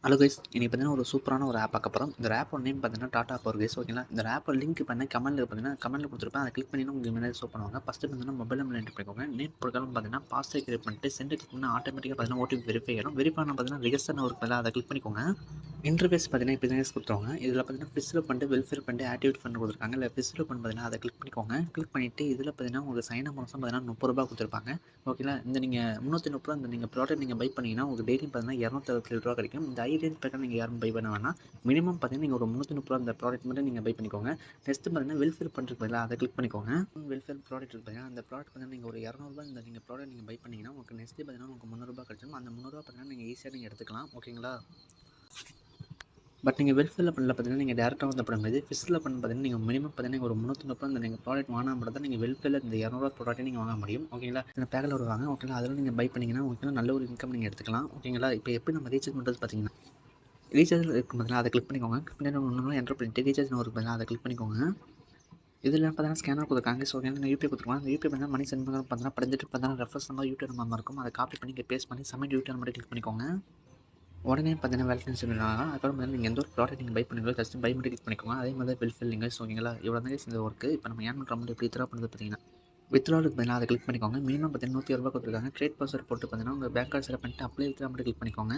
Hello guys, இன்னைக்கு பார்த்தீங்கன்னா ஒரு சூப்பரான ஒரு ஆப் பார்க்க போகிறோம். இந்த ஆப்போட நேம் பார்த்தீங்கன்னா டாடா பவர் கைஸ். ஓகேங்களா, இந்த ஆப்போட லிங்க் பார்த்தீங்கன்னா கமெண்ட்ல கொடுத்துருப்பேன். அதை கிளிக் பண்ணினா உங்களுக்கு முன்னாடி ஷோ பண்ணுவாங்க. ஃபஸ்ட்டு பார்த்தீங்கன்னா மொபைல் நம்பர் என்ட்ரு பண்ணிக்கோங்க. நேம் கொடுக்கலாம் பார்த்தீங்கன்னா பாஸ்வேர்ட் கிரியேட் பண்ணிட்டு சென்ட் கிளிக் பண்ணால் ஆட்டோமேட்டிக்காக பார்த்தீங்கன்னா ஓடிபி வெரிஃபை ஆகிடும். வெரிஃபை ஆனால் பார்த்தீங்கன்னா ரெஜிஸ்டர்னு ஒரு பதிலாக அதை கிளிக் பண்ணிக்கோங்க. இன்டர்ஃபேஸ் பார்த்தீங்கன்னா இப்படி தான் கொடுத்துருவாங்க. இதில் பார்த்தீங்கன்னா ஃபிஸ்ஸில் பண்ணிட்டு வெல்ஃபேர் பண்ணிட்டு ஆக்டிவேட் பண்ணி கொடுத்துருக்காங்க. இல்லை ஃபிஸ்ஸில் பண்ணி பார்த்தீங்கன்னா அதை கிளிக் பண்ணிக்கோங்க. கிளிக் பண்ணிவிட்டு இதில் பார்த்தீங்கன்னா உங்களுக்கு சைன் அப் மாதம் பார்த்தீங்கன்னா ₹30 கொடுத்துருப்பாங்க. ஓகேங்களா, இந்த நீங்கள் ₹330 இந்த நீங்கள் ப்ராடக்ட் நீங்கள் பை பண்ணிங்கன்னா உங்களுக்கு டெய்லியும் பார்த்தீங்கன்னா ₹267 கிடைக்கும். இந்த ஐ ரேஞ்ச் பேக்கை நீங்கள் யாரும் பை பண்ண வேணாம். மினிமம் பார்த்தீங்கன்னா நீங்கள் ஒரு ₹330 அந்த ப்ராடக்ட் மட்டும் நீங்கள் பை பண்ணிக்கோங்க. நெக்ஸ்ட் பார்த்தீங்கன்னா வெல்ஃபேர் பண்ணுறதுக்கு பதிலாக அதை கிளிக் பண்ணிக்கோங்க. வெல்ஃபேர் ப்ராடக்ட் இருக்கு பார்த்தீங்கன்னா அந்த ப்ராடக்ட் பார்த்தீங்கன்னா நீங்கள் ஒரு ₹200 இந்த நீங்கள் ப்ராடக்ட் நீங்கள் பை பண்ணிங்கன்னா உங்களுக்கு நெக்ஸ்ட் பார்த்தீங்கன்னா உங்களுக்கு ₹300 கிடைச்சிடும். அந்த ₹300 பார்த்தீங்கன்னா நீங்கள் ஈஸியாக நீங்கள் எடுத்துக்கலாம். ஓகேங்களா, பட் நீங்கள் வெல்ஃபேரில் பண்ணல பார்த்தீங்கன்னா நீங்கள் டேரெக்டாக வந்து பண்ண முடியாது. ஃபிஸ்ஸில் பண்ண பார்த்தீங்கன்னா நீங்கள் மினிமம் பார்த்தீங்கன்னா ஒரு ₹330 இந்த நீங்கள் ப்ராடக்ட் வாங்கினா மட்டும் தான் நீங்கள் வெல்ஃபேரில் இந்த ₹200 ப்ராடக்ட்டை நீங்கள் வாங்க முடியும். ஓகேங்களா, இந்த பேக்கில் வருவாங்க. ஓகேங்களா, அதில் நீங்கள் பை பண்ணிங்கன்னா ஓகேங்களா நல்ல ஒரு இன்கம் நீங்கள் எடுத்துக்கலாம். ஓகேங்களா, இப்போ எப்படி நம்ம ரீசார்ஜ் பண்ணுறது பார்த்தீங்கன்னா ரீசார்ஜ் இருக்கும் பார்த்தீங்கன்னா அதை கிளிக் பண்ணிக்கோங்க. கிளிக் பண்ணி ஒன்று என்ட்ரு பண்ணிட்டு ரீசார்ஜ் ஒரு பார்த்தீங்கன்னா அதை கிளிக் பண்ணிக்கோங்க. இதில் பார்த்தீங்கன்னா ஸ்கேனர் கொடுத்துருக்காங்க. ஸோ நீங்கள் யூபிஐ கொடுத்துருக்கலாம். அந்த யூபிஐ பார்த்தீங்கன்னா மணி சென்ட் பண்ண பார்த்தீங்கன்னா படிச்சுட்டு பார்த்தீங்கன்னா ரெஃபரன்ஸ் நம்பர் யூடியூப் நம்பர் இருக்கும். அதை காப்பி பண்ணி இங்கே பேஸ்ட் பண்ணி சப்மிட் யூடியூப் நம்பர் கிளிக் பண்ணிக்கோங்க. உடனே பார்த்தீங்கன்னா வேலன்ஸ் சொல்லிடுவாங்க. அதுக்கப்புறம் பார்த்தீங்கன்னா நீங்கள் எந்த ஒரு ப்ராடக்ட் நீங்கள் பை பண்ணுறீங்களோ ஜஸ்ட் பை மட்டும் கிளிக் பண்ணிக்கோங்க. அதே மாதிரி தான் பில் நீங்கள் ஓகேங்களா, இவ்வளோ தான் இந்த ஒர்க்கு. இப்போ நம்ம ஏன் பண்ணுற அமௌண்ட் எப்படி வித்ட்ரா பண்ணுறது பார்த்தீங்கன்னா வித்ட்ராலுக்கு பார்த்தீங்கன்னா அதை கிளிக் பண்ணிக்கோங்க. மினிமம் பார்த்தீங்கன்னா ₹107 கொடுத்துருக்காங்க. கிரியேட் பாஸ்வேர்ட் போட்டு பார்த்தீங்கன்னா உங்கள் பேங்க் கார்டு செலக்ட் பண்ணிட்டு அப்ளை வித்ட்ரா மட்டும் கிளிக் பண்ணிக்கோங்க.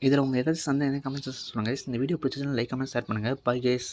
இதில் உங்கள் ஏதாச்சும் சந்தேகம் கமெண்ட்ஸ் சொல்லுங்கள். இந்த வீடியோ பிடிச்சதுன்னா லைக் கமெண்ட் ஷேர் பண்ணுங்கள். Bye guys.